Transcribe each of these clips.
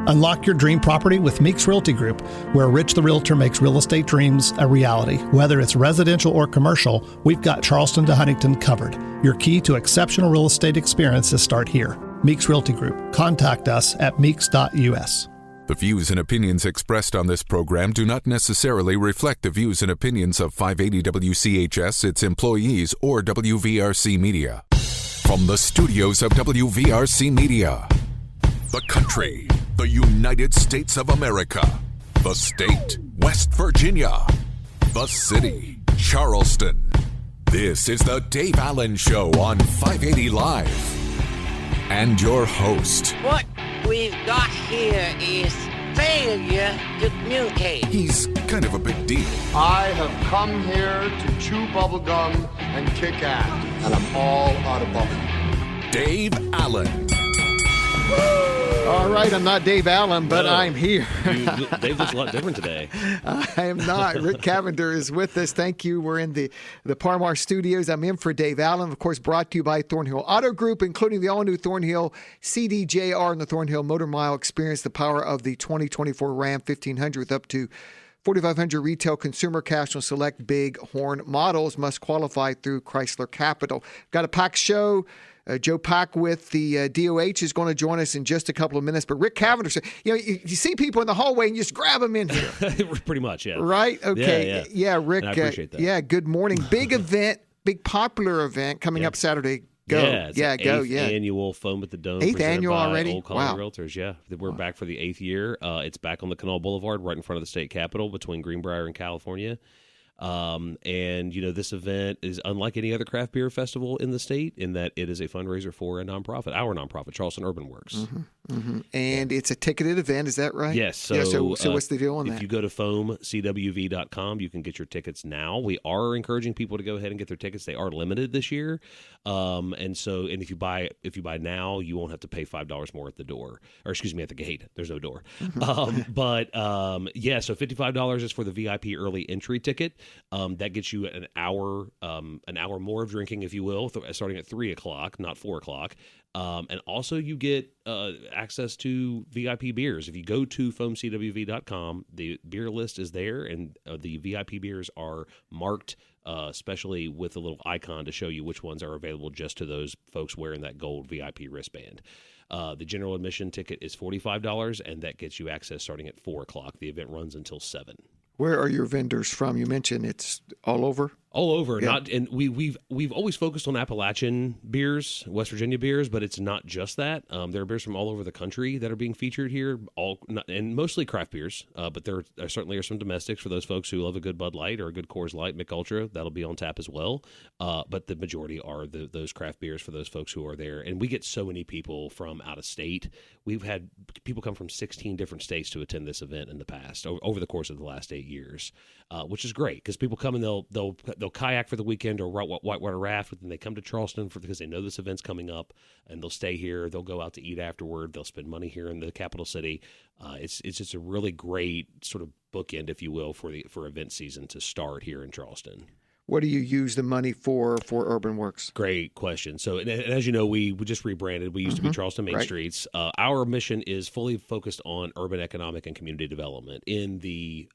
Unlock your dream property with Meeks Realty Group, where Rich the Realtor makes real estate dreams a reality. Whether it's residential or commercial, we've got Charleston to Huntington covered. Your key to exceptional real estate experiences start here. Meeks Realty Group. Contact us at meeks.us. The views and opinions expressed on this program do not necessarily reflect the views and opinions of 580 WCHS, its employees, or WVRC Media. From the studios of WVRC Media, the country, the United States of America, the state, West Virginia, the city, Charleston. This is the Dave Allen Show on 580 Live. And your host. What we've got here is failure to communicate. He's kind of a big deal. I have come here to chew bubblegum and kick ass, and I'm all out of bubblegum. Dave Allen. All right, I'm not Dave Allen, but No. I'm here. Dave looks a lot different today. I am not. Ric Cavender is with us. Thank you. We're in the Parmar Studios. I'm in for Dave Allen, of course, brought to you by Thornhill Auto Group, including the all-new Thornhill CDJR and the Thornhill Motor Mile. Experience the power of the 2024 Ram 1500 with up to 4,500 retail consumer cash on select big horn models. Must qualify through Chrysler Capital. Got a packed show. Joe Pack with the DOH is going to join us in just a couple of minutes. But Ric Cavender said, you see people in the hallway and you just grab them in here. Pretty much, yeah. Right? Okay. Yeah, Rick. And I appreciate that. Yeah, good morning. Big event, big popular event coming up Saturday. Go. Yeah, go. Eighth annual Foam at the Dome. 8th presented annual by already? Old Colony Wow. Realtors, yeah. We're back for the 8th year. It's back on the Canal Boulevard, right in front of the state capitol between Greenbrier and California. And, this event is unlike any other craft beer festival in the state in that it is a fundraiser for a nonprofit, our nonprofit, Charleston Urban Works. Mm-hmm. And it's a ticketed event, is that right? Yes. So what's the deal on that? If you go to foamcwv.com, you can get your tickets now. We are encouraging people to go ahead and get their tickets. They are limited this year. And if you buy now, you won't have to pay $5 more at the door, or excuse me, at the gate. There's no door. Mm-hmm. So $55 is for the VIP early entry ticket. That gets you an hour more of drinking, if you will, starting at 3:00, not 4:00. And also you get access to VIP beers. If you go to foamcwv.com, the beer list is there, and the VIP beers are marked, especially with a little icon to show you which ones are available just to those folks wearing that gold VIP wristband. The general admission ticket is $45, and that gets you access starting at 4:00. The event runs until 7. Where are your vendors from? You mentioned it's all over. All over, Yeah. We've always focused on Appalachian beers, West Virginia beers, but it's not just that. There are beers from all over the country that are being featured here, and mostly craft beers. But there certainly are some domestics for those folks who love a good Bud Light or a good Coors Light, Mick Ultra. That'll be on tap as well. But the majority are those craft beers for those folks who are there. And we get so many people from out of state. We've had people come from 16 different states to attend this event in the past over the course of the last 8 years, which is great because people come and they'll kayak for the weekend or whitewater raft, but then they come to Charleston because they know this event's coming up, and they'll stay here. They'll go out to eat afterward. They'll spend money here in the capital city. It's just a really great sort of bookend, if you will, for event season to start here in Charleston. What do you use the money for Urban Works? Great question. So, and as you know, we just rebranded. We used to be Charleston Main Streets. Our mission is fully focused on urban economic and community development in the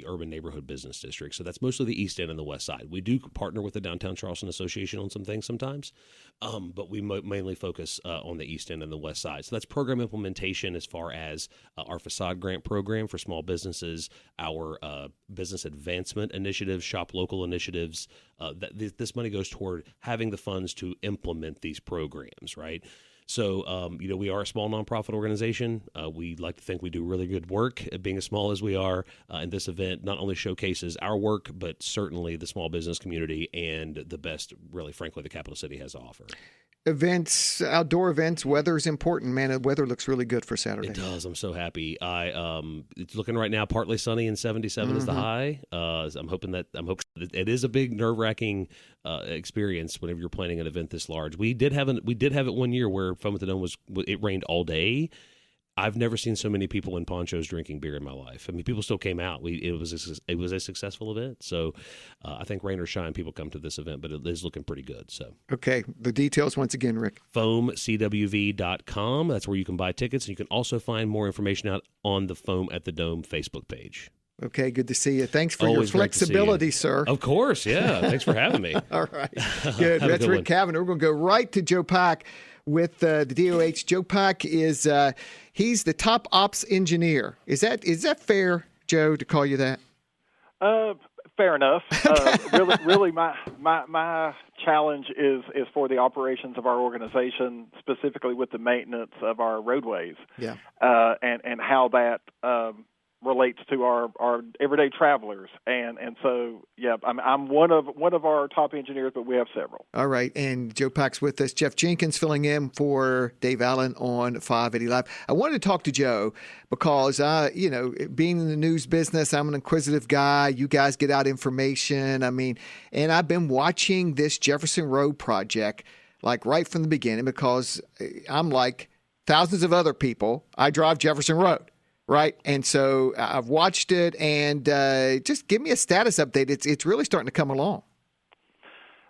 urban neighborhood business district. So that's mostly the East End and the West Side. We do partner with the Downtown Charleston Association on some things sometimes, but we mainly focus on the East End and the West Side. So that's program implementation as far as our facade grant program for small businesses, our business advancement initiatives, shop local initiatives. This money goes toward having the funds to implement these programs, right? So, we are a small nonprofit organization. We like to think we do really good work, being as small as we are. And this event not only showcases our work, but certainly the small business community and the best, really, frankly, the capital city has to offer. Events, outdoor events, weather is important, man. The weather looks really good for Saturday. It does. I'm so happy. It's looking right now partly sunny and 77 is the high. I'm hoping it is a big nerve-wracking experience whenever you're planning an event this large. We did have it one year where Foam at the Dome it rained all day. I've never seen so many people in ponchos drinking beer in my life. I mean, people still came out. It was a successful event. So I think rain or shine, people come to this event, but it is looking pretty good. So okay, the details once again, Rick. FoamCWV.com. That's where you can buy tickets. And you can also find more information out on the Foam at the Dome Facebook page. Okay, good to see you. Thanks for Always your flexibility, sir. Of course, yeah. Thanks for having me. All right, good. That's Ric Cavender. We're going to go right to Joe Pack with the DOH. Joe Pack is he's the top ops engineer. Is that fair, Joe, to call you that? Fair enough. Really, my challenge is for the operations of our organization, specifically with the maintenance of our roadways. Yeah. And how that relates to our everyday travelers, and so yeah, I'm one of our top engineers, but we have several. All right, and Joe Pack's with us. Jeff Jenkins filling in for Dave Allen on 580 Live. I wanted to talk to Joe because being in the news business, I'm an inquisitive guy. You guys get out information. I mean, and I've been watching this Jefferson Road project like right from the beginning because I'm like thousands of other people. I drive Jefferson Road. Right, and so I've watched it, and just give me a status update. It's really starting to come along.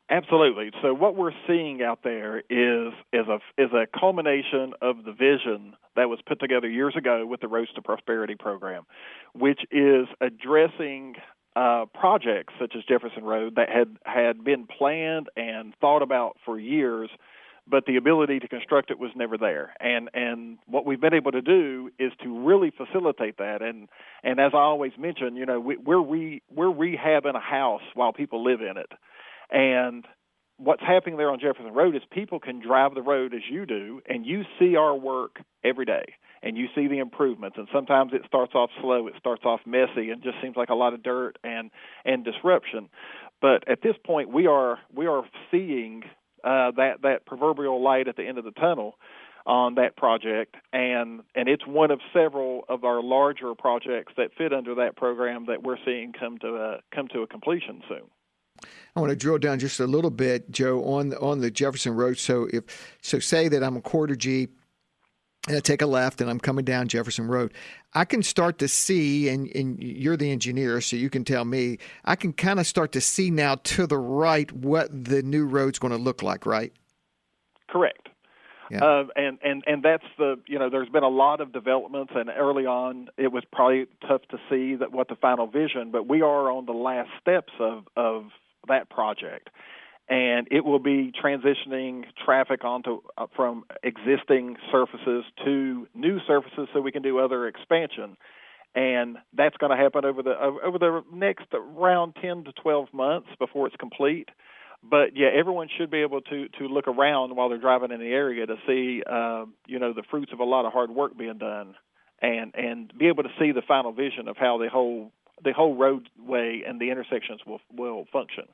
Absolutely. So what we're seeing out there is a culmination of the vision that was put together years ago with the Roads to Prosperity program, which is addressing projects such as Jefferson Road that had been planned and thought about for years, but the ability to construct it was never there. And what we've been able to do is to really facilitate that. And as I always mention, we're rehabbing a house while people live in it. And what's happening there on Jefferson Road is people can drive the road as you do, and you see our work every day, and you see the improvements. And sometimes it starts off slow, it starts off messy, and just seems like a lot of dirt and disruption. But at this point, we are seeing that proverbial light at the end of the tunnel on that project, and it's one of several of our larger projects that fit under that program that we're seeing come to a completion soon. I want to drill down just a little bit, Joe, on the Jefferson Road. So say that I'm a quarter G and I take a left and I'm coming down Jefferson Road, I can start to see, and you're the engineer, so you can tell me, I can kind of start to see now to the right what the new road's going to look like, right? Correct. Yeah. And that's there's been a lot of developments, and early on it was probably tough to see what the final vision, but we are on the last steps of that project. And it will be transitioning traffic from existing surfaces to new surfaces so we can do other expansion. And that's going to happen over the next around 10 to 12 months before it's complete. But, yeah, everyone should be able to look around while they're driving in the area to see, the fruits of a lot of hard work being done and be able to see the final vision of how the whole roadway and the intersections will function.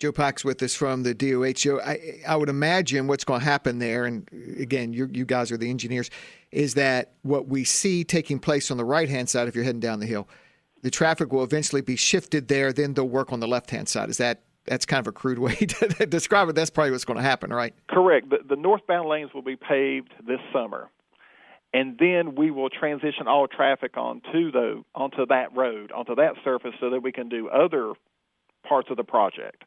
Joe Pack's with us from the DOH. Joe, I would imagine what's going to happen there, and again, you guys are the engineers, is that what we see taking place on the right-hand side if you're heading down the hill, the traffic will eventually be shifted there, then they'll work on the left-hand side. That's kind of a crude way to describe it. That's probably what's going to happen, right? Correct. The northbound lanes will be paved this summer, and then we will transition all traffic onto that road, onto that surface, so that we can do other parts of the project.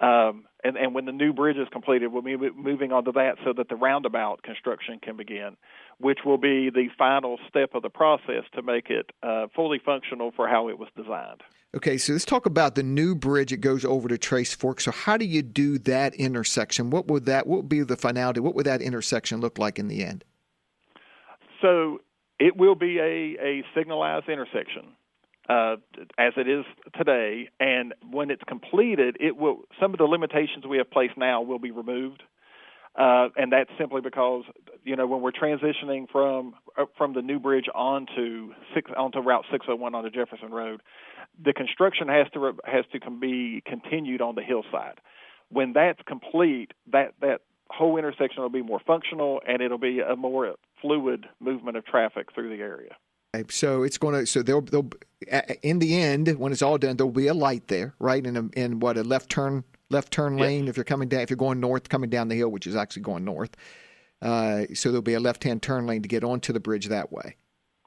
And when the new bridge is completed, we'll be moving on to that so that the roundabout construction can begin, which will be the final step of the process to make it fully functional for how it was designed. Okay, so let's talk about the new bridge that goes over to Trace Fork. So how do you do that intersection? What would be the finality? What would that intersection look like in the end? So it will be a signalized intersection. As it is today, and when it's completed, some of the limitations we have placed now will be removed, and that's simply because when we're transitioning from the new bridge onto Route 601 onto Jefferson Road, the construction has to be continued on the hillside. When that's complete, that whole intersection will be more functional, and it'll be a more fluid movement of traffic through the area. So it's going to. So they'll in the end, when it's all done, there'll be a light there, right? In what, a left turn lane. If you're coming down, if you're going north, coming down the hill, which is actually going north. So there'll be a left-hand turn lane to get onto the bridge that way.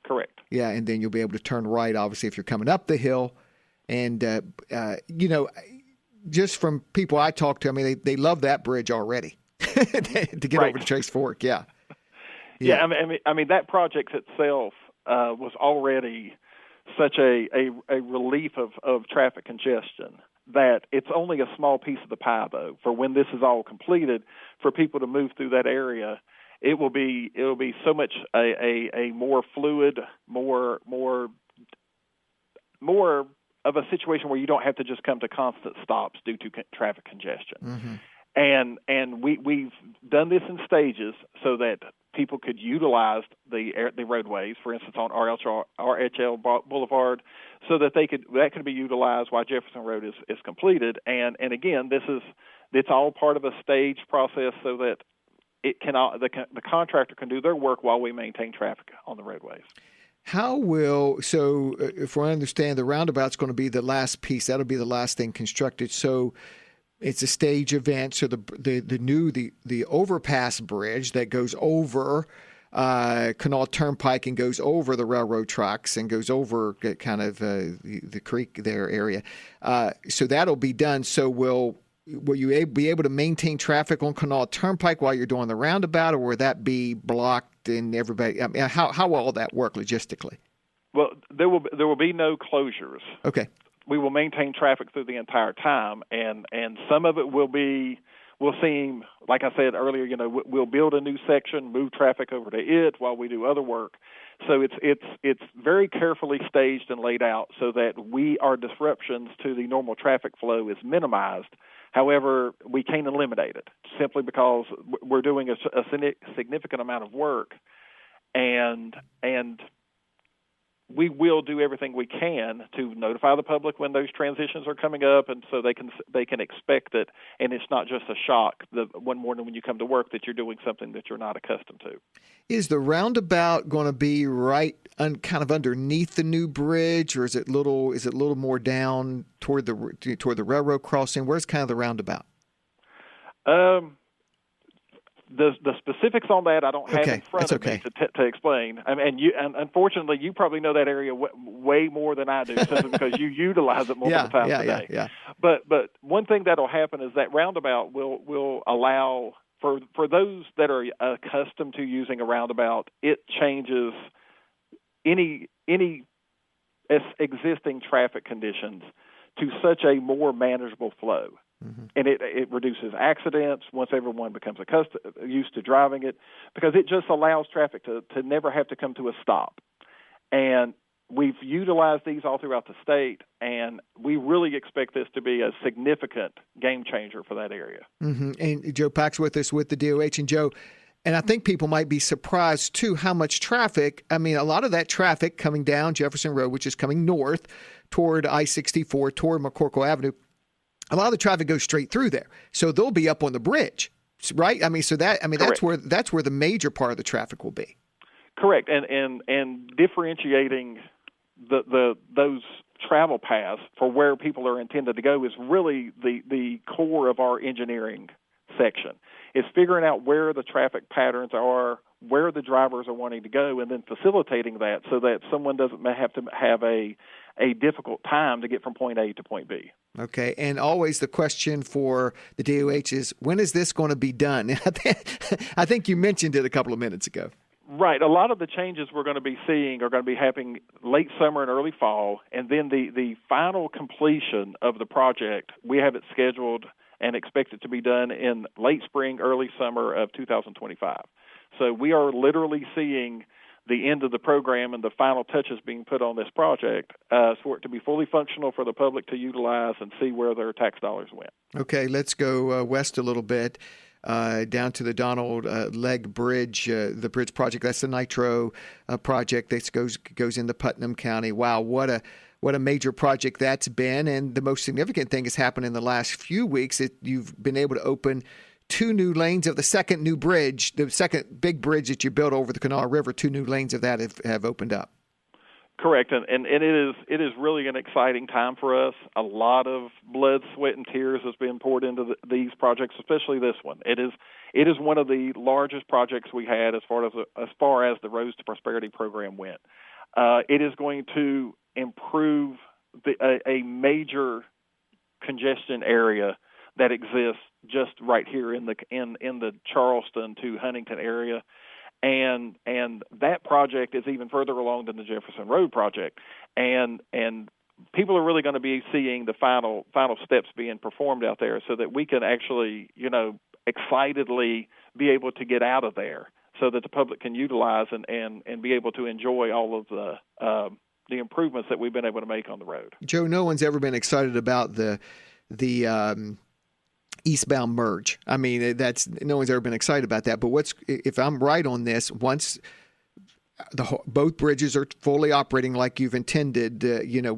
Correct. Yeah, and then you'll be able to turn right, obviously, if you're coming up the hill. And, just from people I talk to, I mean, they love that bridge already to get over to Trace Fork. Yeah. Yeah. I mean, that project itself was already such a relief of traffic congestion that it's only a small piece of the pie, though. For when this is all completed, for people to move through that area, it will be so much a more fluid, more of a situation where you don't have to just come to constant stops due to traffic congestion. Mm-hmm. And we've done this in stages so that people could utilize the roadways, for instance, on RHL Boulevard, so that that could be utilized while Jefferson Road is completed. And again, it's all part of a staged process so that the contractor can do their work while we maintain traffic on the roadways. If I understand, the roundabout's going to be the last piece. That'll be the last thing constructed. So it's a stage event. So the overpass bridge that goes over Kanawha Turnpike and goes over the railroad tracks and goes over kind of the creek there area. So that'll be done. So will you be able to maintain traffic on Kanawha Turnpike while you're doing the roundabout, or will that be blocked and everybody? I mean, how will all that work logistically? Well, there will be no closures. Okay. We will maintain traffic through the entire time, and some of it will seem, like I said earlier, we'll build a new section, move traffic over to it while we do other work. So it's very carefully staged and laid out so that our disruptions to the normal traffic flow is minimized. However, we can't eliminate it simply because we're doing a significant amount of work, and we will do everything we can to notify the public when those transitions are coming up, and so they can expect it, and it's not just a shock one morning when you come to work that you're doing something that you're not accustomed to. Is the roundabout going to be right kind of underneath the new bridge, or is it little more down toward the railroad crossing? Where's kind of the roundabout? The specifics on that I don't have in front of me to explain. And unfortunately, you probably know that area way more than I do, simply because you utilize it multiple times a day. Yeah. But one thing that'll happen is that roundabout will allow for those that are accustomed to using a roundabout, it changes any existing traffic conditions to such a more manageable flow. Mm-hmm. And it reduces accidents once everyone becomes used to driving it, because it just allows traffic to never have to come to a stop. And we've utilized these all throughout the state, and we really expect this to be a significant game changer for that area. Mm-hmm. And Joe Pack's with us with the DOH. And Joe, and I think people might be surprised, too, how much traffic. I mean, a lot of that traffic coming down Jefferson Road, which is coming north toward I-64, toward McCorkle Avenue, a lot of the traffic goes straight through there. So they'll be up on the bridge, right? I mean, that's where the major part of the traffic will be. Correct. And differentiating those travel paths for where people are intended to go is really the core of our engineering section. It's figuring out where the traffic patterns are, where the drivers are wanting to go, and then facilitating that so that someone doesn't have to have a difficult time to get from point A to point B. Okay, and always the question for the DOH is, when is this going to be done? I think you mentioned it a couple of minutes ago. Right. A lot of the changes we're going to be seeing are going to be happening late summer and early fall, and then the final completion of the project, we have it scheduled and expect it to be done in late spring, early summer of 2025. So we are literally seeing the end of the program and the final touches being put on this project for it to be fully functional for the public to utilize and see where their tax dollars went. Okay, let's go west a little bit, down to the Donald Legg Bridge, the bridge project. That's the Nitro project that goes into Putnam County. Wow, what a major project that's been. And the most significant thing has happened in the last few weeks. You've been able to open 2 new lanes of the second new bridge, the second big bridge that you built over the Kanawha River. 2 new lanes of that have opened up. Correct, and it is really an exciting time for us. A lot of blood, sweat, and tears has been poured into these projects, especially this one. It is one of the largest projects we had as far as the Roads to Prosperity program went. It is going to improve a major congestion area that exists just right here in the Charleston to Huntington area. And that project is even further along than the Jefferson Road project, and people are really going to be seeing the final steps being performed out there, so that we can actually, excitedly be able to get out of there, so that the public can utilize and be able to enjoy all of the improvements that we've been able to make on the road. Joe, no one's ever been excited about the eastbound merge. I mean, no one's ever been excited about that. But if I'm right on this, once both bridges are fully operating like you've intended,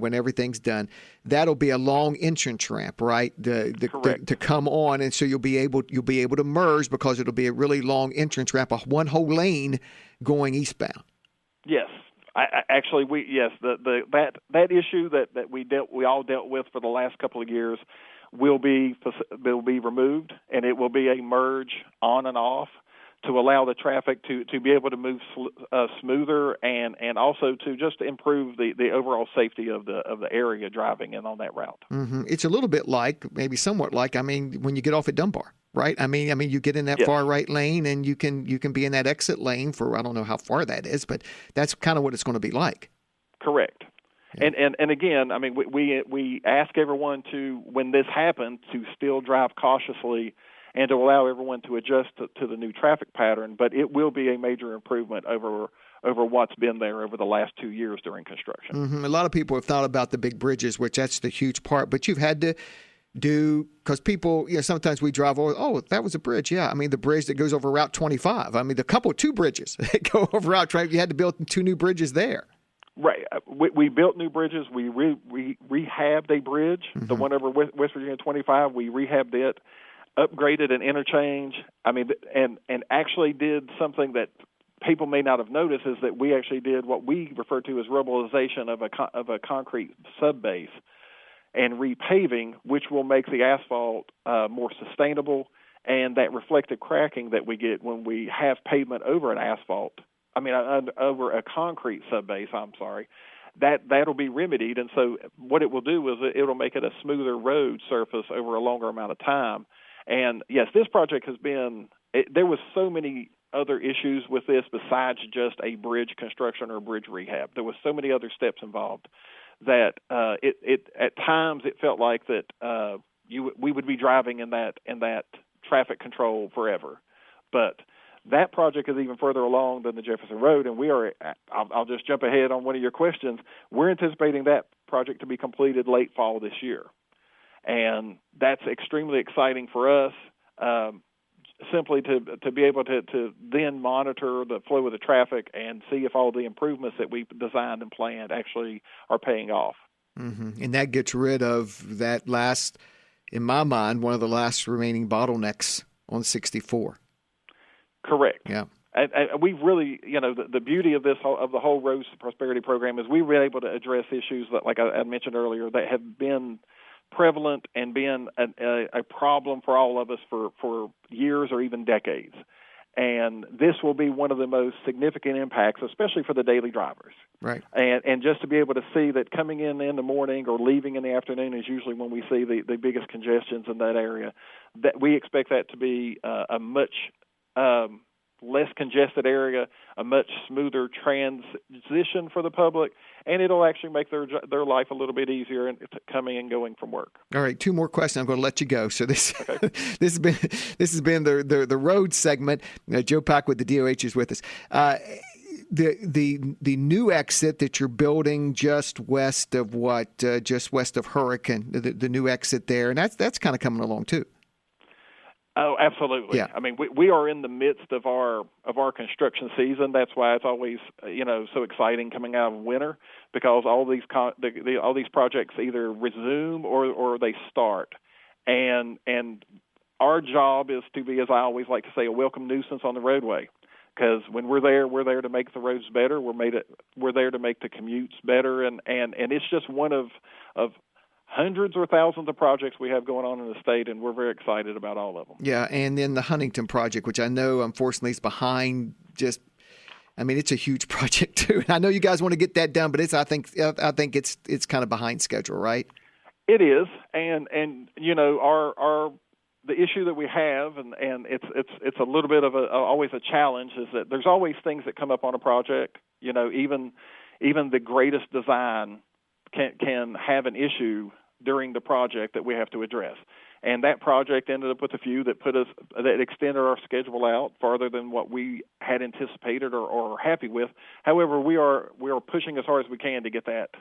when everything's done, that'll be a long entrance ramp, right? Correct. To come on, and so you'll be able to merge, because it'll be a really long entrance ramp, one whole lane going eastbound. Yes. That issue that we all dealt with for the last couple of years will be removed, and it will be a merge on and off to allow the traffic to be able to move smoother, and also to just improve the overall safety of the area driving in on that route. Mm-hmm. It's a little bit maybe somewhat like, when you get off at Dunbar, right? I mean, you get in that far right lane, and you can be in that exit lane for, I don't know how far that is, but that's kind of what it's going to be like. Correct. Yeah. And again, we ask everyone to, when this happens, to still drive cautiously and to allow everyone to adjust to the new traffic pattern. But it will be a major improvement over what's been there over the last 2 years during construction. Mm-hmm. A lot of people have thought about the big bridges, which that's the huge part. But you've had to do, because people, sometimes we drive over, oh, that was a bridge. Yeah, the bridge that goes over Route 25. The two bridges that go over Route 25, you had to build 2 new bridges there. Right. We built new bridges. We rehabbed a bridge, the one over West Virginia 25. We rehabbed it, upgraded an interchange. And actually did something that people may not have noticed, is that we actually did what we refer to as rubberization of a concrete subbase and repaving, which will make the asphalt more sustainable, and that reflective cracking that we get when we have pavement over an asphalt. Over a concrete subbase, that'll be remedied. And so what it will do is it'll make it a smoother road surface over a longer amount of time. And yes, this project has been, there was so many other issues with this besides just a bridge construction or bridge rehab. There was so many other steps involved that it at times it felt like that we would be driving in that traffic control forever. But that project is even further along than the Jefferson Road, and we are, I'll just jump ahead on one of your questions, we're anticipating that project to be completed late fall this year. And that's extremely exciting for us, simply to be able to then monitor the flow of the traffic and see if all the improvements that we've designed and planned actually are paying off. Mm-hmm. And that gets rid of that last, in my mind, one of the last remaining bottlenecks on 64. Correct. Yeah. And we really, the beauty of the whole Roads to Prosperity program is we were able to address issues that, like I mentioned earlier, that have been prevalent and been a problem for all of us for years or even decades. And this will be one of the most significant impacts, especially for the daily drivers. Right. And just to be able to see that coming in the morning or leaving in the afternoon is usually when we see the biggest congestions in that area, that we expect that to be a much less congested area, a much smoother transition for the public, and it'll actually make their life a little bit easier in coming and going from work. All right, 2 more questions. I'm going to let you go. So this this has been the road segment. Joe Pack with the DOH is with us. The new exit that you're building just west of Hurricane, the new exit there, and that's kind of coming along too. Oh, absolutely. Yeah. We are in the midst of our construction season. That's why it's always so exciting coming out of winter, because all these all these projects either resume or they start, and our job is to be, as I always like to say, a welcome nuisance on the roadway, Because when we're there to make the roads better. We're there to make the commutes better, and it's just one of hundreds or thousands of projects we have going on in the state, and we're very excited about all of them. Yeah, and then the Huntington project, which I know unfortunately is behind. It's a huge project too. And I know you guys want to get that done, but I think it's kind of behind schedule, right? It is, and our the issue that we have, and it's a little bit of always a challenge, is that there's always things that come up on a project. Even the greatest design can have an issue during the project that we have to address. And that project ended up with a few that extended our schedule out farther than what we had anticipated or happy with. However, we are pushing as hard as we can to get that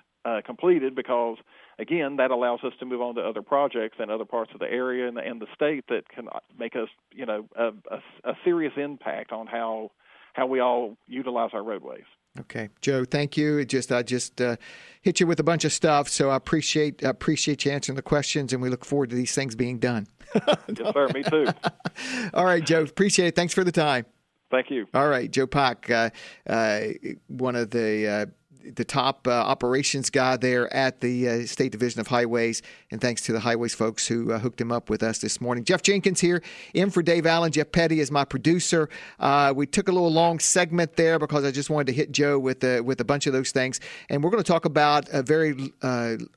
completed, because again, that allows us to move on to other projects in other parts of the area and the state that can make us, a serious impact on how we all utilize our roadways. Okay, Joe, thank you. I just hit you with a bunch of stuff, so I appreciate you answering the questions, and we look forward to these things being done. Yes, sir. Me too. All right, Joe, appreciate it. Thanks for the time. Thank you. All right, Joe Pack, one of the top operations guy there at the State Division of Highways, and thanks to the Highways folks who hooked him up with us this morning. Jeff Jenkins here, in for Dave Allen. Jeff Petty is my producer. We took a little long segment there because I just wanted to hit Joe with a bunch of those things, and we're going to talk about a very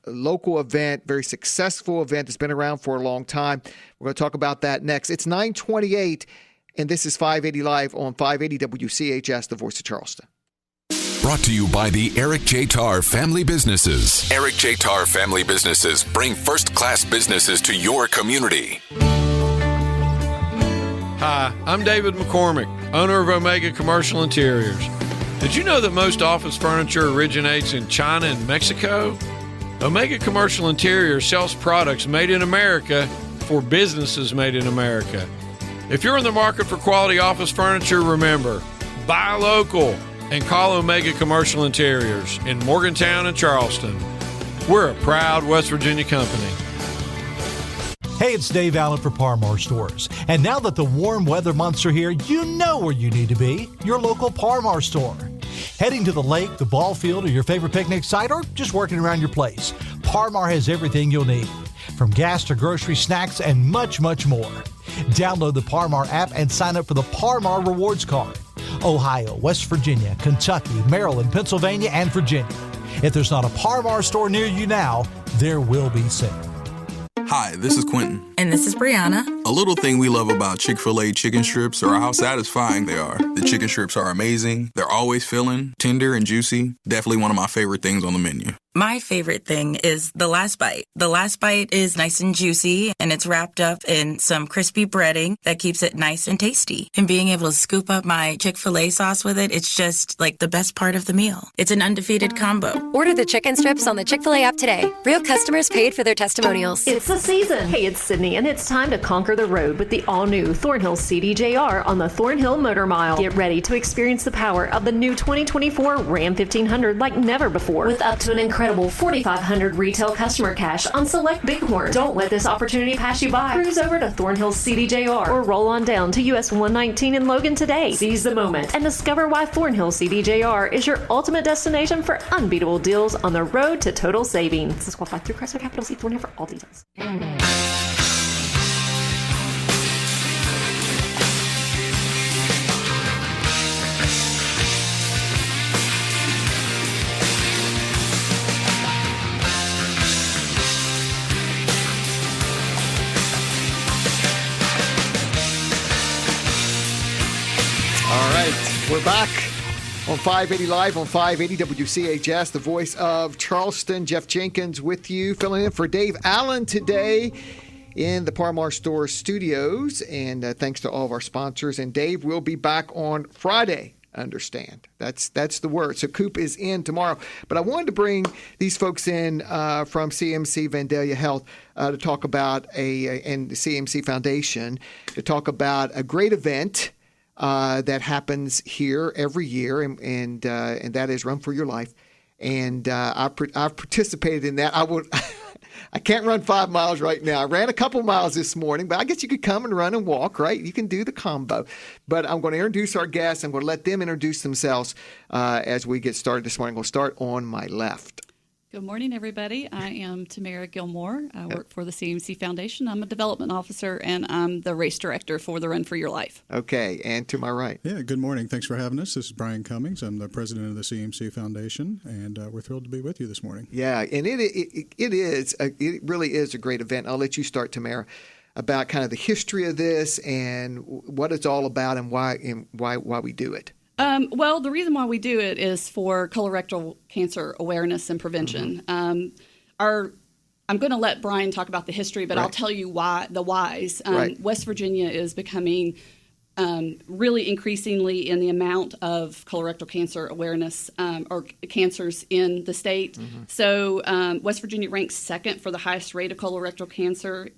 local event, very successful event that's been around for a long time. We're going to talk about that next. It's 9:28, and this is 580 Live on 580 WCHS, the voice of Charleston. Brought to you by the Eric J. Tarr Family Businesses. Eric J. Tarr Family Businesses bring first-class businesses to your community. Hi, I'm David McCormick, owner of Omega Commercial Interiors. Did you know that most office furniture originates in China and Mexico? Omega Commercial Interiors sells products made in America for businesses made in America. If you're in the market for quality office furniture, remember, buy local. And call Omega Commercial Interiors in Morgantown and Charleston. We're a proud West Virginia company. Hey, it's Dave Allen for Parmar Stores. And now that the warm weather months are here, you know where you need to be, your local Parmar store. Heading to the lake, the ball field, or your favorite picnic site, or just working around your place, Parmar has everything you'll need, from gas to grocery, snacks, and much, much more. Download the Parmar app and sign up for the Parmar Rewards Card. Ohio, West Virginia, Kentucky, Maryland, Pennsylvania, and Virginia. If there's not a Parmar store near you now, there will be soon. Hi, this is Quentin. And this is Brianna. A little thing we love about Chick-fil-A chicken strips are how satisfying they are. The chicken strips are amazing. They're always filling, tender, and juicy. Definitely one of my favorite things on the menu. My favorite thing is the last bite. The last bite is nice and juicy, and it's wrapped up in some crispy breading that keeps it nice and tasty. And being able to scoop up my Chick-fil-A sauce with it, it's just like the best part of the meal. It's an undefeated combo. Order the chicken strips on the Chick-fil-A app today. Real customers paid for their testimonials. It's the season. Hey, it's Sydney, and it's time to conquer the road with the all-new Thornhill CDJR on the Thornhill Motor Mile. Get ready to experience the power of the new 2024 Ram 1500 like never before, with up to an incredible 4,500 retail customer cash on select Bighorn. Don't let this opportunity pass you by. Cruise over to Thornhill CDJR or roll on down to US 119 in Logan today. Seize the moment and discover why Thornhill CDJR is your ultimate destination for unbeatable deals on the road to total savings. This is qualified through Chrysler Capital. See Thornhill for all details. All right, we're back on 580 Live on 580 WCHS, the voice of Charleston. Jeff Jenkins with you, filling in for Dave Allen today in the Parmar Store studios. And thanks to all of our sponsors. And Dave will be back on Friday. Understand. That's the word. So Coop is in tomorrow. But I wanted to bring these folks in from CAMC Vandalia Health to talk about and the CAMC Foundation to talk about a great event that happens here every year, and that is Run for Your Life. And I've participated in that. I can't run 5 miles right now. I ran a couple miles this morning, but I guess you could come and run and walk, right? You can do the combo. But I'm going to introduce our guests. I'm going to let them introduce themselves as we get started this morning. We'll start on my left. Good morning, everybody. I am Tamerra Gilmore. I work for the CAMC Foundation. I'm a development officer, and I'm the race director for the Run for Your Life. Okay, and to my right. Yeah, good morning. Thanks for having us. This is Bryan Cummings. I'm the president of the CAMC Foundation, and we're thrilled to be with you this morning. Yeah, and it really is a great event. I'll let you start, Tamerra, about kind of the history of this and what it's all about and why we do it. Well, the reason why we do it is for colorectal cancer awareness and prevention. I'm going to let Bryan talk about the history, but I'll tell you the whys. West Virginia is becoming really increasingly in the amount of colorectal cancer awareness or cancers in the state. So West Virginia ranks second for the highest rate of colorectal cancer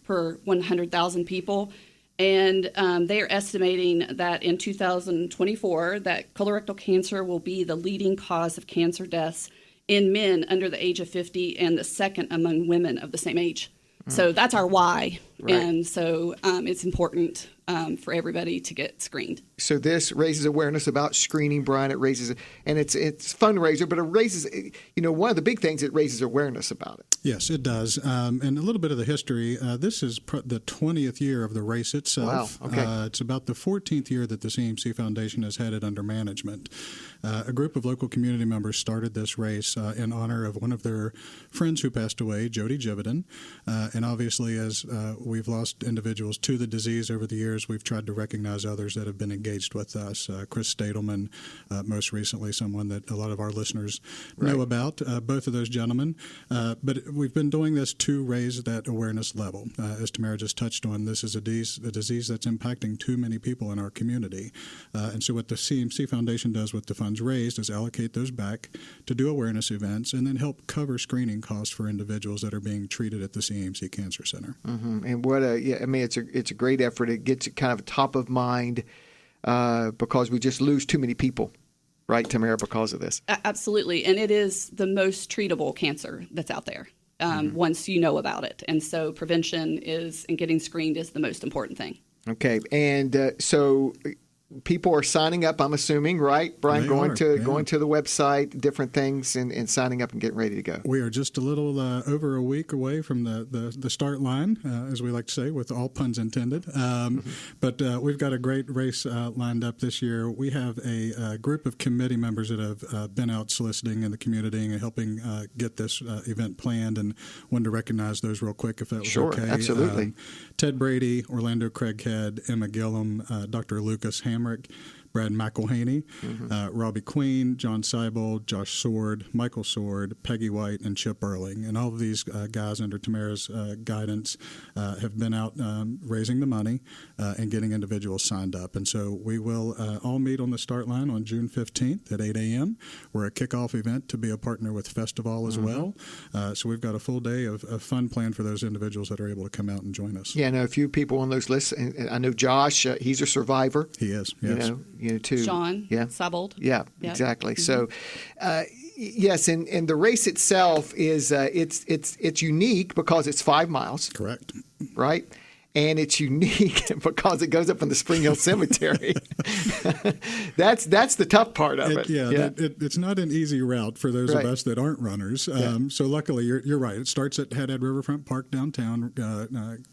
per 100,000 people. And they are estimating that in 2024 that colorectal cancer will be the leading cause of cancer deaths in men under the age of 50 and the second among women of the same age. So that's our why. And so it's important for everybody to get screened. So this raises awareness about screening, Bryan. It raises, and it's fundraiser, but it raises, one of the big things, it raises awareness about it. Yes, it does. And a little bit of the history. This is the 20th year of the race itself. Wow. Okay. It's about the 14th year that the CAMC Foundation has had it under management. A group of local community members started this race in honor of one of their friends who passed away, Jody Jividen. And obviously, as we've lost individuals to the disease over the years, we've tried to recognize others that have been engaged with us. Chris Stadelman, most recently, someone that a lot of our listeners know about, both of those gentlemen. But we've been doing this to raise that awareness level. As Tamerra just touched on, this is a disease that's impacting too many people in our community. And so what the CAMC Foundation does with the funds raised is allocate those back to do awareness events and then help cover screening costs for individuals that are being treated at the CAMC Cancer Center. And it's a great effort. It gets it kind of top of mind because we just lose too many people. Right, Tamerra, because of this? Absolutely. And it is the most treatable cancer that's out there once you know about it. And so prevention and getting screened is the most important thing. Okay. And so people are signing up, I'm assuming, right, Bryan? Going to the website, different things, and signing up and getting ready to go. We are just a little over a week away from the start line, as we like to say, with all puns intended. But we've got a great race lined up this year. We have a group of committee members that have been out soliciting in the community and helping get this event planned, and wanted to recognize those real quick if that was okay. Sure, absolutely. Ted Brady, Orlando Craighead, Emma Gillum, Dr. Lucas Hamrick, Brad McElhinny, Robbie Queen, John Seibold, Josh Sword, Michael Sword, Peggy White, and Chip Erling. And all of these guys under Tamerra's guidance have been out raising the money and getting individuals signed up. And so we will all meet on the start line on June 15th at 8 a.m. We're a kickoff event to be a partner with Festival as well. So we've got a full day of fun planned for those individuals that are able to come out and join us. Yeah, I know a few people on those lists. And I know Josh, he's a survivor. He is, yes. Too. Sean, Seibold. Yeah, exactly. So, yes, and the race itself is it's unique because it's 5 miles. Correct. Right. And it's unique because it goes up in the Spring Hill Cemetery. That's the tough part of it. It's not an easy route for those of us that aren't runners. So luckily, you're right. It starts at Haddad Riverfront Park downtown,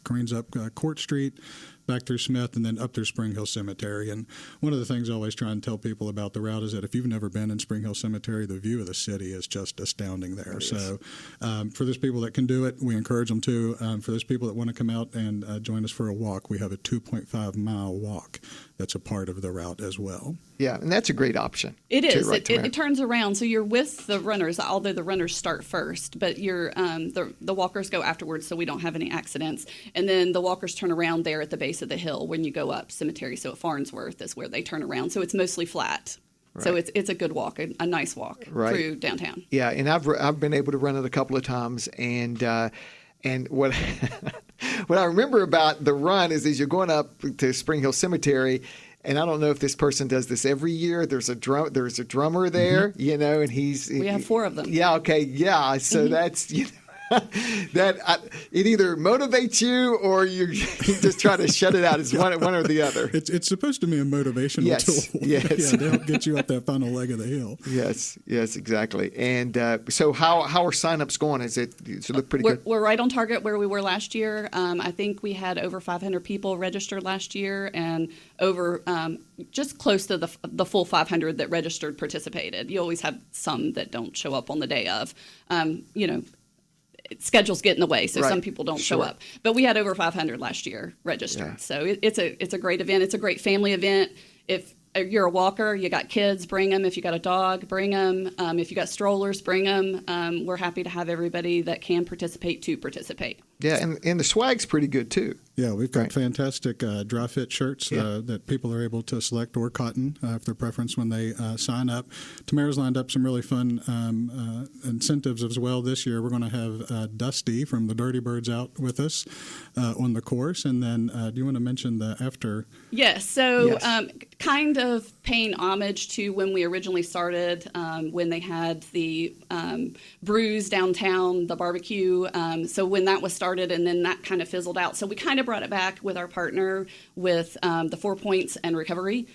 careens up Court Street, back through Smith, and then up through Spring Hill Cemetery. And one of the things I always try and tell people about the route is that if you've never been in Spring Hill Cemetery, the view of the city is just astounding there. So for those people that can do it, we encourage them to. For those people that want to come out and join us for a walk, we have a 2.5-mile walk that's a part of the route as well. Yeah, and that's a great option. It is. It turns around. So you're with the runners, although the runners start first, but you're the walkers go afterwards so we don't have any accidents. And then the walkers turn around there at the base of the hill when you go up Cemetery. So at Farnsworth is where they turn around. So it's mostly flat. Right. So it's a good walk, a nice walk through downtown. Yeah, and I've been able to run it a couple of times, and what what I remember about the run is you're going up to Spring Hill Cemetery. And I don't know if this person does this every year. There's a drummer there, and we have 4 of them. Yeah. Okay. Yeah. So that's It either motivates you or you just try to shut it out. It's one or the other. It's supposed to be a motivational tool. Yes. To help get you up that final leg of the hill. Yes, exactly. And so how are signups going? Does it look pretty good? We're right on target where we were last year. I think we had over 500 people registered last year, and over just close to the full 500 that registered participated. You always have some that don't show up on the day of. Schedules get in the way, so some people don't show up. But we had over 500 last year registered. So it's a great event. It's a great family event. If you're a walker, you got kids, bring them. If you got a dog, bring them. If you got strollers, bring them. We're happy to have everybody that can participate to participate. Yeah, and the swag's pretty good too. Yeah, we've got fantastic dry fit shirts that people are able to select, or cotton if their preference when they sign up. Tamerra's lined up some really fun incentives as well this year. We're going to have Dusty from the Dirty Birds out with us on the course. And then do you want to mention the after? Yes, so kind of paying homage to when we originally started, when they had the brews downtown, the barbecue. So when that was started, and then that kind of fizzled out. So we kind of brought it back with our partner with the 4 Points and Recovery.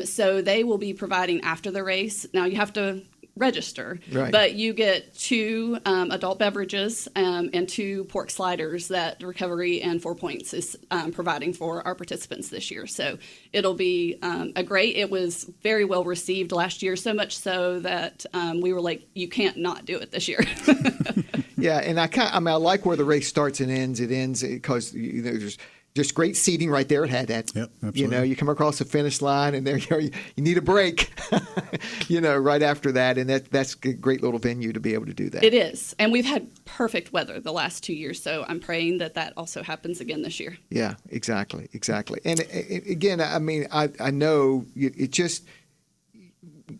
So they will be providing after the race. Now you have to register, but you get 2 adult beverages and 2 pork sliders that Recovery and 4 Points is providing for our participants this year. So it'll be it was very well received last year, so much so that we were like, you can't not do it this year. Yeah, and I like where the race starts and ends. It ends because there's just great seating right there at Haddad. Yep, absolutely. You come across the finish line, and there you are. You need a break, right after that, and that's a great little venue to be able to do that. It is, and we've had perfect weather the last 2 years, so I'm praying that also happens again this year. Yeah, exactly. And again, I mean, I know it just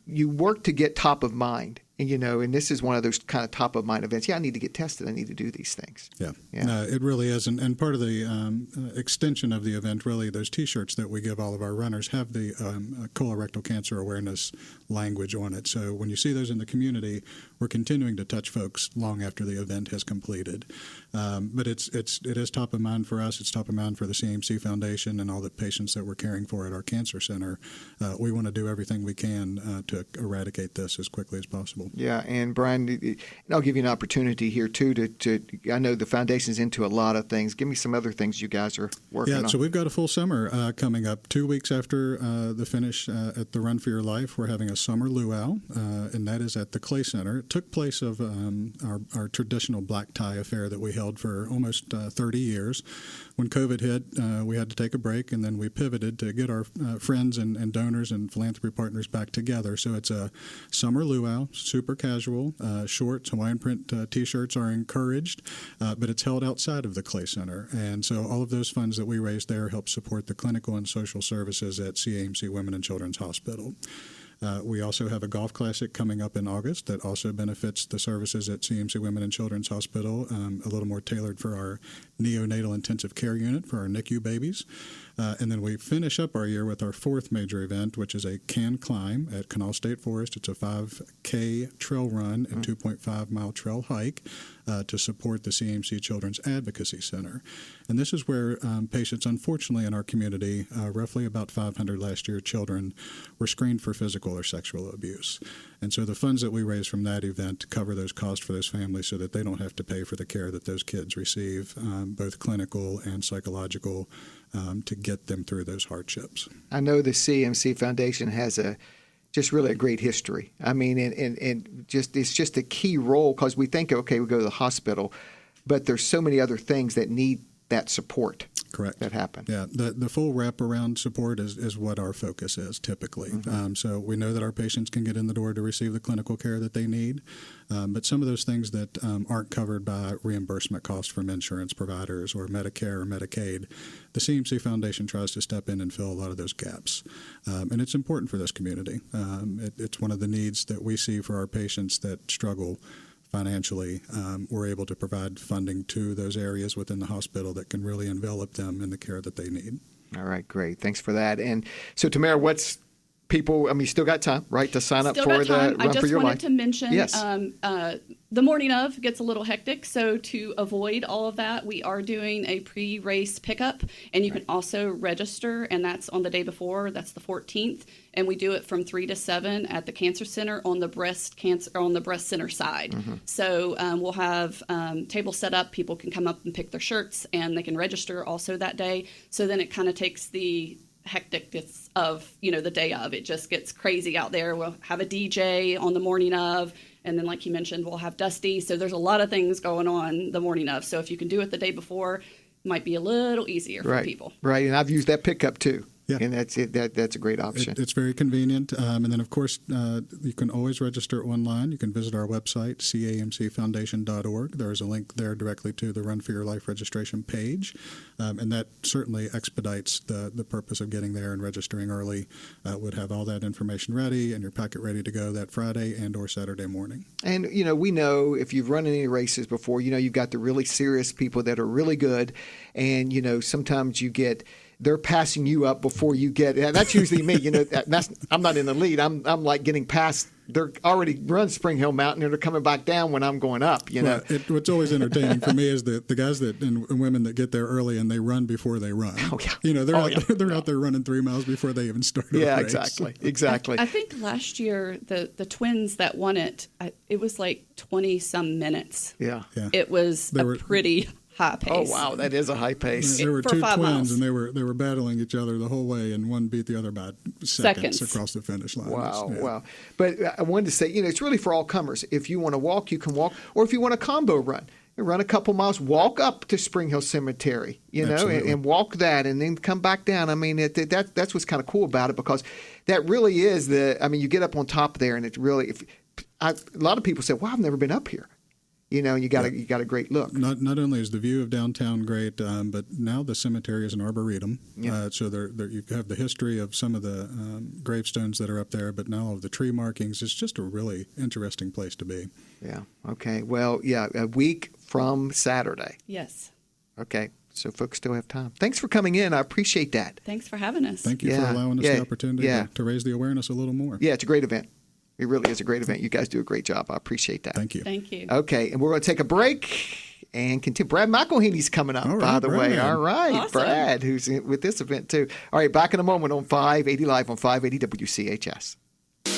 you work to get top of mind. And this is one of those kind of top of mind events. Yeah, I need to get tested. I need to do these things. Yeah. It really is. And part of the extension of the event, really, those T-shirts that we give all of our runners have the colorectal cancer awareness language on it. So when you see those in the community, we're continuing to touch folks long after the event has completed. But it is top of mind for us. It's top of mind for the CAMC Foundation and all the patients that we're caring for at our cancer center. We want to do everything we can to eradicate this as quickly as possible. Yeah, and Bryan, I'll give you an opportunity here too to I know the foundation's into a lot of things. Give me some other things you guys are working on. Yeah, so we've got a full summer coming up. 2 weeks after the finish at the Run for Your Life, we're having a summer luau, and that is at the Clay Center. It took place of our traditional black tie affair that we held for almost 30 years. When COVID hit, we had to take a break, and then we pivoted to get our friends and donors and philanthropy partners back together. So it's a summer luau, super casual, shorts, Hawaiian print T-shirts are encouraged, but it's held outside of the Clay Center. And so all of those funds that we raise there help support the clinical and social services at CAMC Women and Children's Hospital. We also have a golf classic coming up in August that also benefits the services at CAMC Women and Children's Hospital, a little more tailored for our neonatal intensive care unit for our NICU babies. And then we finish up our year with our 4th major event, which is a Can Climb at Canal State Forest. It's a 5K trail run and 2.5-mile trail hike to support the CAMC Children's Advocacy Center. And this is where patients, unfortunately, in our community, roughly about 500 last year children, were screened for physical or sexual abuse. And so the funds that we raise from that event cover those costs for those families so that they don't have to pay for the care that those kids receive, both clinical and psychological, to get them through those hardships. I know the CAMC Foundation has just really a great history. I mean, and it's just a key role because we think, okay, we go to the hospital, but there's so many other things that need that support. Correct. That happen. Yeah, the full wraparound support is what our focus is typically. Mm-hmm. So we know that our patients can get in the door to receive the clinical care that they need, but some of those things that aren't covered by reimbursement costs from insurance providers or Medicare or Medicaid, the CAMC Foundation tries to step in and fill a lot of those gaps. And it's important for this community. It's one of the needs that we see for our patients that struggle financially. We're able to provide funding to those areas within the hospital that can really envelop them in the care that they need. All right, great. Thanks for that. And so, Tamerra, people, you still got time, right, to sign up Still for got time. the Run for Your Life. I just wanted to mention, yes. The morning of gets a little hectic, so to avoid all of that, we are doing a pre-race pickup, and you can also register, and that's on the day before. That's the 14th, and we do it from 3 to 7 at the Cancer Center on the breast center side. Mm-hmm. So we'll have tables set up. People can come up and pick their shirts, and they can register also that day. So then it kind of takes the hecticness of the day of. It just gets crazy out there. We'll have a DJ on the morning of, and then like you mentioned, we'll have Dusty. So there's a lot of things going on the morning of. So if you can do it the day before, it might be a little easier for people. Right, and I've used that pickup too. Yeah. And that's it. That's a great option. It's very convenient. And then, of course, you can always register online. You can visit our website, camcfoundation.org. There's a link there directly to the Run for Your Life registration page. And that certainly expedites the purpose of getting there and registering early. Would have all that information ready and your packet ready to go that Friday and or Saturday morning. And, we know if you've run any races before, you've got the really serious people that are really good. And, sometimes they're passing you up before you get. That's usually me. I'm not in the lead. I'm like getting past. They're already run Spring Hill Mountain, and they're coming back down when I'm going up. Well, what's always entertaining for me is the guys and women that get there early and they run before they run. Oh yeah. They're out there running 3 miles before they even start. Yeah, a race. exactly. I think last year the twins that won it was like 20 some minutes. Yeah. It was pretty high pace. Oh wow, that is a high pace. There were two twins, miles. and they were battling each other the whole way, and one beat the other by seconds across the finish line. Wow. But I wanted to say, it's really for all comers. If you want to walk, you can walk, or if you want a combo run, run a couple miles, walk up to Spring Hill Cemetery, and walk that, and then come back down. That's what's kind of cool about it, because that really is you get up on top there, and it's really. A lot of people say, "Wow, I've never been up here." And you got a great look. Not only is the view of downtown great, but now the cemetery is an arboretum. Yeah. So you have the history of some of the gravestones that are up there, but now of the tree markings. It's just a really interesting place to be. Yeah. Okay. Well, a week from Saturday. Yes. Okay. So folks still have time. Thanks for coming in. I appreciate that. Thanks for having us. Thank you for allowing us the opportunity to raise the awareness a little more. Yeah, it's a great event. It really is a great event. You guys do a great job. I appreciate that. Thank you. Thank you. Okay, and we're going to take a break and continue. Brad McElhinny's coming up, by the way. All right, awesome. Brad, who's with this event too. All right, back in a moment on 580 Live on 580 WCHS.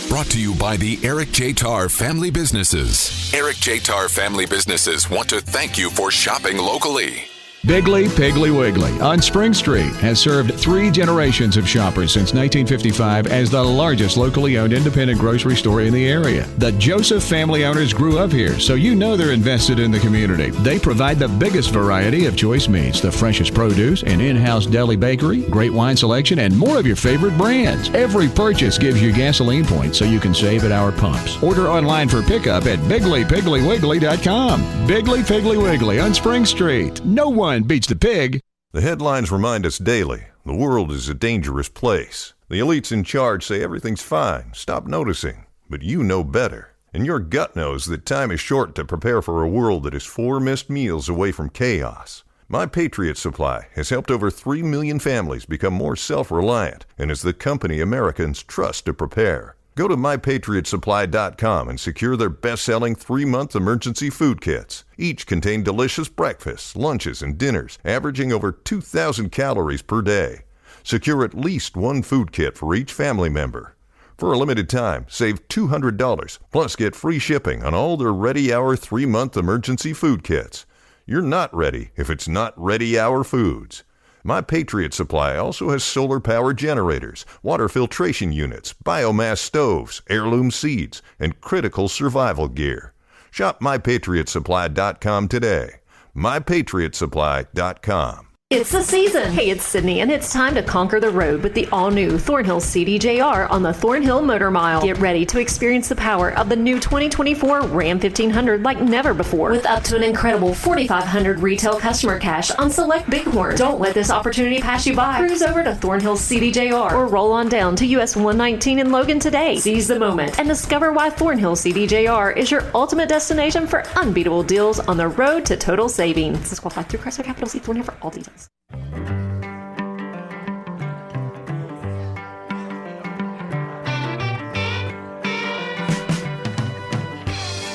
Brought to you by the Eric J. Tarr Family Businesses. Eric J. Tarr Family Businesses want to thank you for shopping locally. Biggly Piggly Wiggly on Spring Street has served 3 generations of shoppers since 1955 as the largest locally owned independent grocery store in the area. The Joseph family owners grew up here, so they're invested in the community. They provide the biggest variety of choice meats, the freshest produce, an in-house deli bakery, great wine selection, and more of your favorite brands. Every purchase gives you gasoline points so you can save at our pumps. Order online for pickup at BigglyPigglyWiggly.com. Biggly Piggly Wiggly on Spring Street. No one beats the pig. The headlines remind us daily the world is a dangerous place. The elites in charge say everything's fine, stop noticing. But you know better. And your gut knows that time is short to prepare for a world that is 4 missed meals away from chaos. My Patriot Supply has helped over 3 million families become more self-reliant and is the company Americans trust to prepare. Go to MyPatriotSupply.com and secure their best-selling 3-month emergency food kits. Each contain delicious breakfasts, lunches, and dinners, averaging over 2,000 calories per day. Secure at least 1 food kit for each family member. For a limited time, save $200, plus get free shipping on all their Ready Hour 3-month emergency food kits. You're not ready if it's not Ready Hour Foods. My Patriot Supply also has solar power generators, water filtration units, biomass stoves, heirloom seeds, and critical survival gear. Shop MyPatriotSupply.com today. MyPatriotSupply.com. It's the season. Hey, it's Sydney, and it's time to conquer the road with the all-new Thornhill CDJR on the Thornhill Motor Mile. Get ready to experience the power of the new 2024 Ram 1500 like never before, with up to an incredible $4,500 retail customer cash on select Bighorn. Don't let this opportunity pass you by. Cruise over to Thornhill CDJR or roll on down to US 119 in Logan today. Seize the moment and discover why Thornhill CDJR is your ultimate destination for unbeatable deals on the road to total savings. This is qualified through Chrysler Capital. See Thornhill for all details.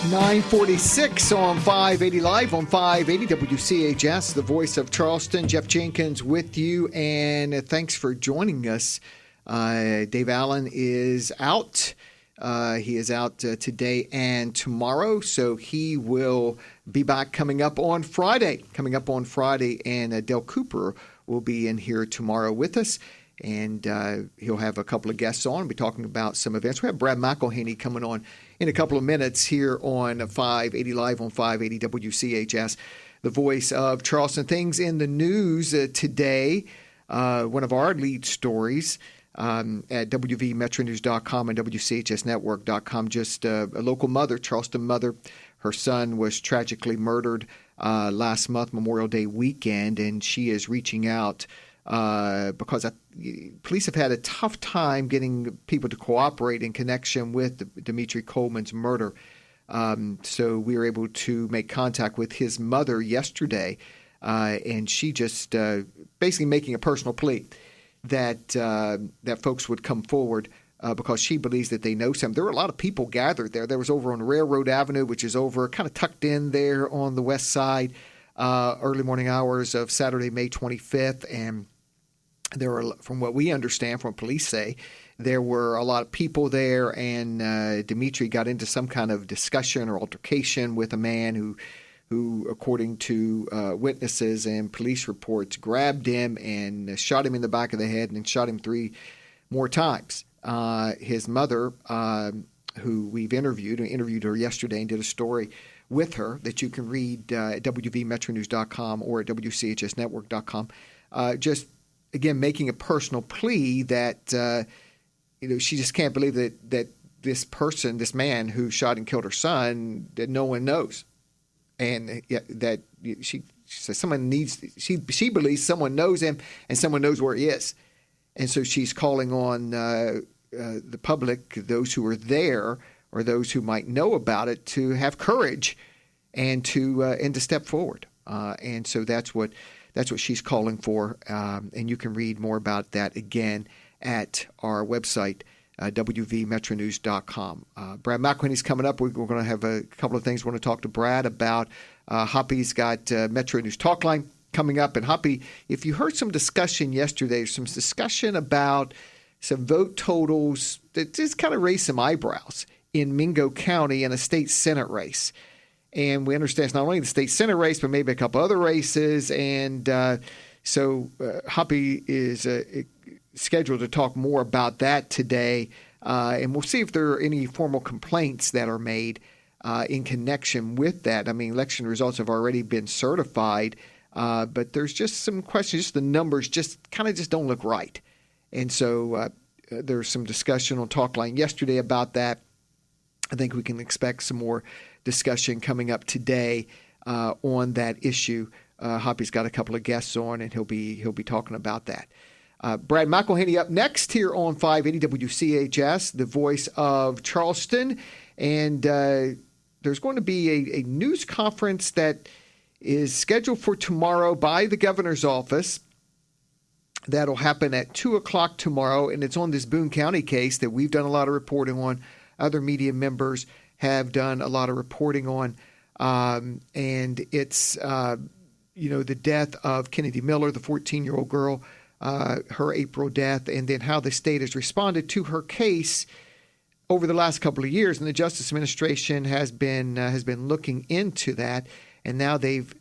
946 on 580 Live on 580 WCHS, the voice of Charleston. Jeff Jenkins with you, and thanks for joining us. Dave Allen is out. He is out today and tomorrow, so he will be back coming up on Friday. And Del Cooper will be in here tomorrow with us. And he'll have a couple of guests on. We'll be talking about some events. We have Brad McElhinny coming on in a couple of minutes here on 580 Live on 580 WCHS, the voice of Charleston. Things in the news today. One of our lead stories at WVMetroNews.com and WCHSNetwork.com. Just a local mother, Charleston mother. Her son was tragically murdered last month, Memorial Day weekend, and she is reaching out because police have had a tough time getting people to cooperate in connection with Dimitri Coleman's murder. So we were able to make contact with his mother yesterday, and she just basically making a personal plea that folks would come forward because she believes that they know some. There were a lot of people gathered there. There was over on Railroad Avenue, which is over kind of tucked in there on the west side, early morning hours of Saturday, May 25th, and there were, from what we understand, from what police say, there were a lot of people there, and Dimitri got into some kind of discussion or altercation with a man who, according to witnesses and police reports, grabbed him and shot him in the back of the head and then shot him 3 more times. His mother, who we've interviewed her yesterday and did a story with her that you can read at WVMetroNews.com or at WCHSNetwork.com, just again, making a personal plea that she just can't believe that this person, this man who shot and killed her son, that no one knows, and that she says someone needs. She believes someone knows him and someone knows where he is, and so she's calling on the public, those who are there or those who might know about it, to have courage and to step forward. And so that's what she's calling for, and you can read more about that again at our website, WVMetroNews.com. Brad McElhinny's coming up. We're going to have a couple of things we want to talk to Brad about. Hoppy's got Metro News Talk Line coming up. And Hoppy, if you heard some discussion yesterday, some discussion about some vote totals that just kind of raised some eyebrows in Mingo County in a state Senate race. And we understand it's not only the state Senate race, but maybe a couple other races. And so Hoppy is scheduled to talk more about that today. And we'll see if there are any formal complaints that are made in connection with that. I mean, election results have already been certified, but there's just some questions. Just the numbers just don't look right. And so there's some discussion on Talk Line yesterday about that. I think we can expect some more discussion coming up today on that issue. Hoppy's got a couple of guests on, and he'll be talking about that. Brad McElhinny up next here on 580 WCHS, the voice of Charleston. And there's going to be a news conference that is scheduled for tomorrow by the governor's office. That'll happen at 2 o'clock tomorrow, and it's on this Boone County case that we've done a lot of reporting on. Other media members have done a lot of reporting on, and it's the death of Kennedy Miller, the 14-year-old girl, her April death, and then how the state has responded to her case over the last couple of years. And the Justice Administration has been looking into that, and now they've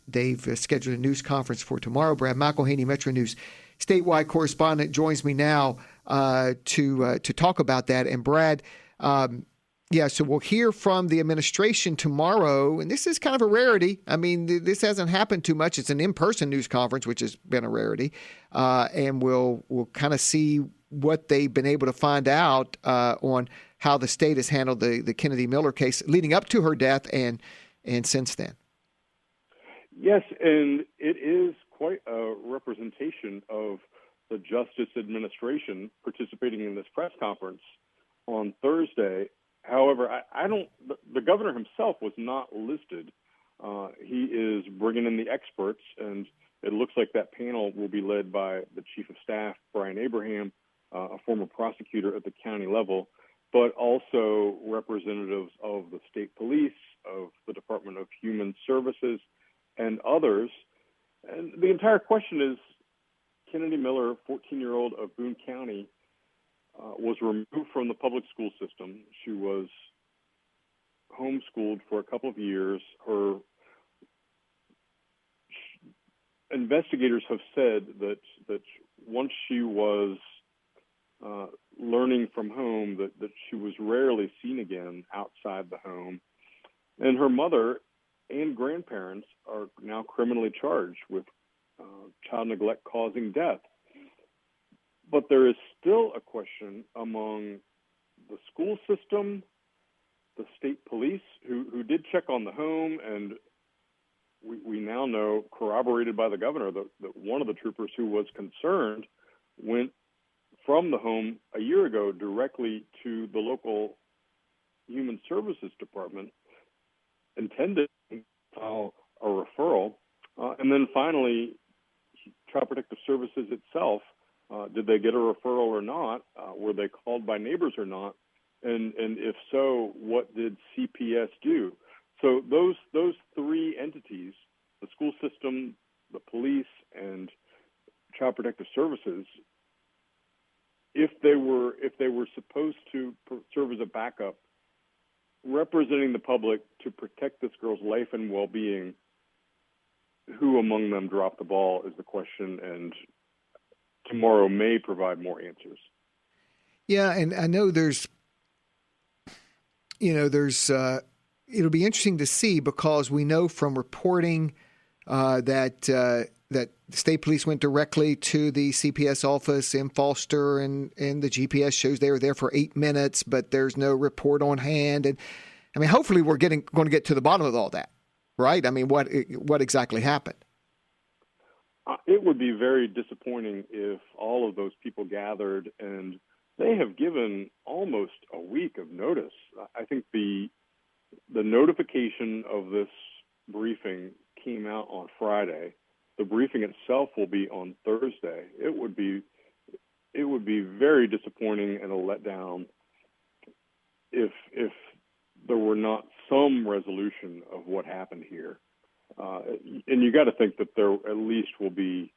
scheduled a news conference for tomorrow. Brad McElhinny, Metro News statewide correspondent, joins me now to talk about that. And Brad. So we'll hear from the administration tomorrow, and this is kind of a rarity. I mean, this hasn't happened too much. It's an in-person news conference, which has been a rarity, and we'll kind of see what they've been able to find out on how the state has handled the Kennedy Miller case leading up to her death and since then. Yes, and it is quite a representation of the Justice Administration participating in this press conference on Thursday. However, the governor himself was not listed. He is bringing in the experts, and it looks like that panel will be led by the Chief of Staff, Bryan Abraham, a former prosecutor at the county level, but also representatives of the state police, Human Services, and others. And the entire question is, Kennedy Miller, 14-year-old of Boone County, was removed from the public school system. She was homeschooled for a couple of years. Investigators have said that once she was learning from home, that she was rarely seen again outside the home. And her mother and grandparents are now criminally charged with child neglect causing death. But there is still a question among the school system, the state police, who did check on the home, and we now know, corroborated by the governor, that one of the troopers who was concerned went from the home a year ago directly to the local Human Services Department, intended to file a referral. And then finally, Child Protective Services itself, did they get a referral or not? Were they called by neighbors or not? And if so, what did CPS do? So those three entities, the school system, the police, and Child Protective Services, if they were supposed to serve as a backup, representing the public to protect this girl's life and well-being, who among them dropped the ball is the question, and tomorrow may provide more answers. Yeah, and I know it'll be interesting to see, because we know from reporting that the state police went directly to the CPS office in Foster, and the GPS shows they were there for 8 minutes, but there's no report on hand. And I mean, hopefully we're going to get to the bottom of all that, right? I mean, what exactly happened? It would be very disappointing if all of those people gathered, and they have given almost a week of notice. I think the notification of this briefing came out on Friday. The briefing itself will be on Thursday. It would be very disappointing and a letdown if there were not some resolution of what happened here. And you got to think that there at least will be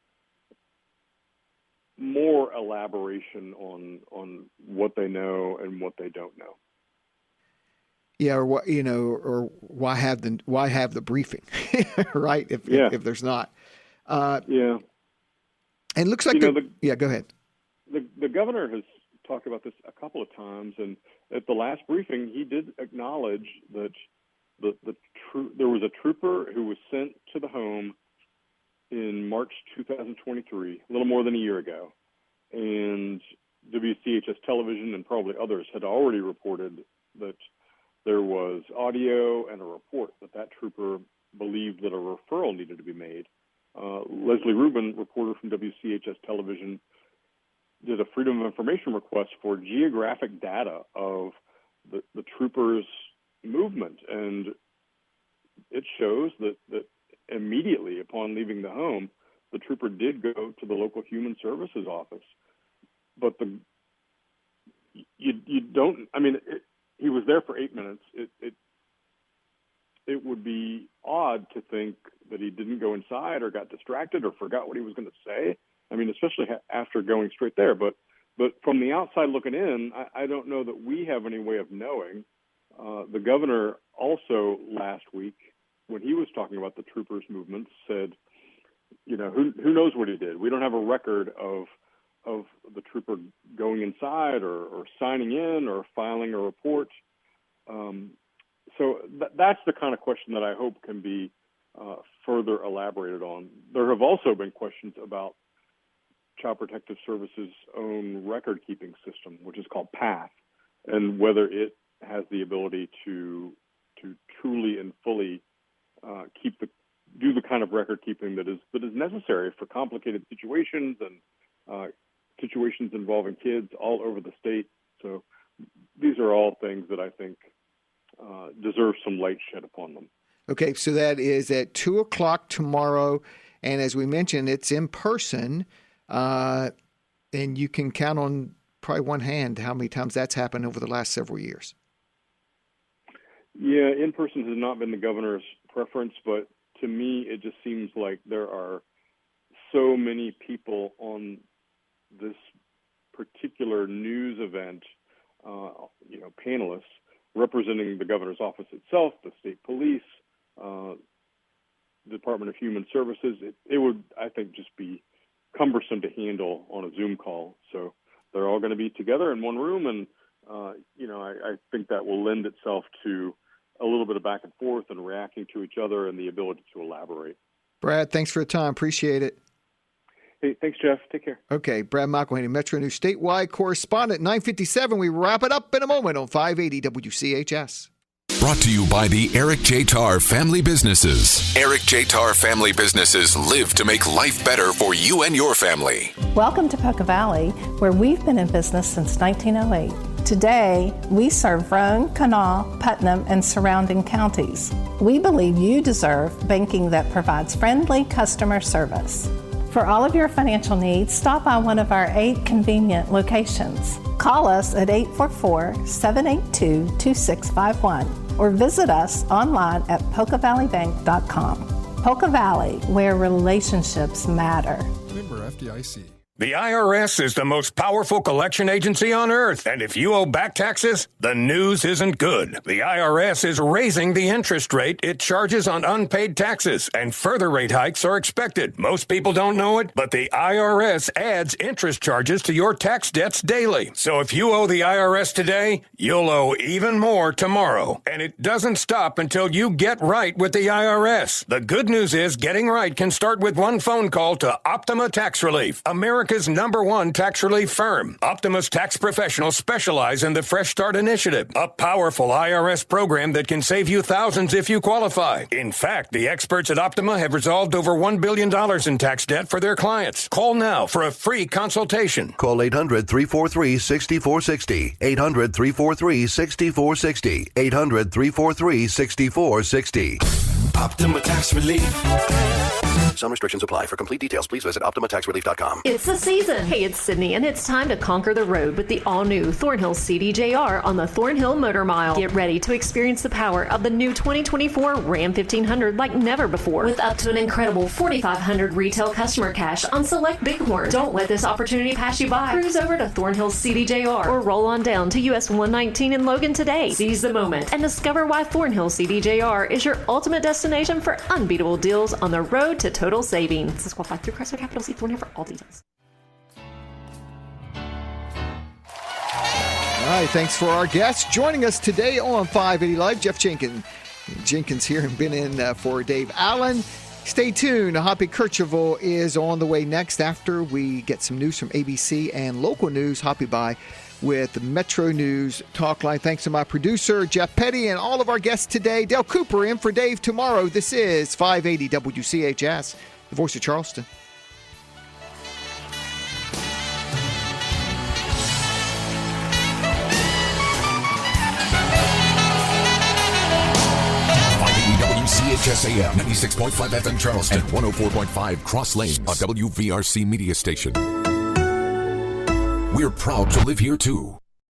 more elaboration on what they know and what they don't know. Yeah, or what, or why have the briefing, right? If there's not. Yeah. And it looks like go ahead. The governor has talked about this a couple of times, and at the last briefing, he did acknowledge that there was a trooper who was sent to the home in March 2023, a little more than a year ago, and WCHS television and probably others had already reported that there was audio and a report that trooper believed that a referral needed to be made. Leslie Rubin, reporter from WCHS television, did a Freedom of Information request for geographic data of the trooper's movement, and it shows that immediately upon leaving the home, the trooper did go to the local Human Services office. But he was there for 8 minutes. It would be odd to think that he didn't go inside or got distracted or forgot what he was going to say. I mean, especially after going straight there. But from the outside looking in, I don't know that we have any way of knowing. The governor also last week, when he was talking about the troopers' movements, said, who knows what he did? We don't have a record of the trooper going inside or signing in or filing a report. So that's the kind of question that I hope can be further elaborated on. There have also been questions about Child Protective Services' own record-keeping system, which is called PATH, and whether it has the ability to truly and fully do the kind of record-keeping that is necessary for complicated situations and situations involving kids all over the state. So these are all things that I think deserve some light shed upon them. Okay, so that is at 2:00 tomorrow, and as we mentioned, it's in person, and you can count on probably one hand how many times that's happened over the last several years. Yeah, in-person has not been the governor's preference, but to me, it just seems like there are so many people on this particular news event, panelists representing the governor's office itself, the state police, Department of Human Services. It would, I think, just be cumbersome to handle on a Zoom call. So they're all going to be together in one room, and I think that will lend itself to a little bit of back and forth and reacting to each other and the ability to elaborate. Brad, thanks for the time. Appreciate it. Hey, thanks, Jeff. Take care. Okay, Brad McElhinny, Metro News statewide correspondent. 9:57. We wrap it up in a moment on 580 WCHS. Brought to you by the Eric J. Tarr Family Businesses. Eric J. Tarr Family Businesses live to make life better for you and your family. Welcome to Poca Valley, where we've been in business since 1908. Today, we serve Roane, Kanawha, Putnam, and surrounding counties. We believe you deserve banking that provides friendly customer service. For all of your financial needs, stop by one of our 8 convenient locations. Call us at 844-782-2651 or visit us online at PocaValleyBank.com. Poca Valley, where relationships matter. Member FDIC. The IRS is the most powerful collection agency on earth, and if you owe back taxes, the news isn't good. The IRS is raising the interest rate it charges on unpaid taxes, and further rate hikes are expected. Most people don't know it, but the IRS adds interest charges to your tax debts daily. So if you owe the IRS today, you'll owe even more tomorrow. And it doesn't stop until you get right with the IRS. The good news is getting right can start with one phone call to Optima Tax Relief, America's #1 tax relief firm. Optima's tax professionals specialize in the Fresh Start Initiative, a powerful IRS program that can save you thousands if you qualify. In fact, the experts at Optima have resolved over $1 billion in tax debt for their clients. Call now for a free consultation. Call 800-343-6460. 800-343-6460. 800-343-6460. Optima Tax Relief. Some restrictions apply. For complete details, please visit OptimaTaxRelief.com. It's the season. Hey, it's Sydney, and it's time to conquer the road with the all-new Thornhill CDJR on the Thornhill Motor Mile. Get ready to experience the power of the new 2024 Ram 1500 like never before, with up to an incredible $4,500 retail customer cash on select Bighorn. Don't let this opportunity pass you by. Cruise over to Thornhill CDJR or roll on down to US 119 in Logan today. Seize the moment and discover why Thornhill CDJR is your ultimate destination for unbeatable deals on the road to total savings. This is qualified through Chrysler Capital C Thornhill for all details. All right, thanks for our guests joining us today on 580 Live. Jeff Jenkins here and been in for Dave Allen. Stay tuned. Hoppy Kercheval is on the way next after we get some news from ABC and local news. Hoppy by with Metro News Talk Line. Thanks to my producer, Jeff Petty, and all of our guests today. Dale Cooper in for Dave tomorrow. This is 580 WCHS, the voice of Charleston. WCHS AM 96.5 FM Charleston and 104.5 Cross Lanes, a WVRC media station. We're proud to live here too.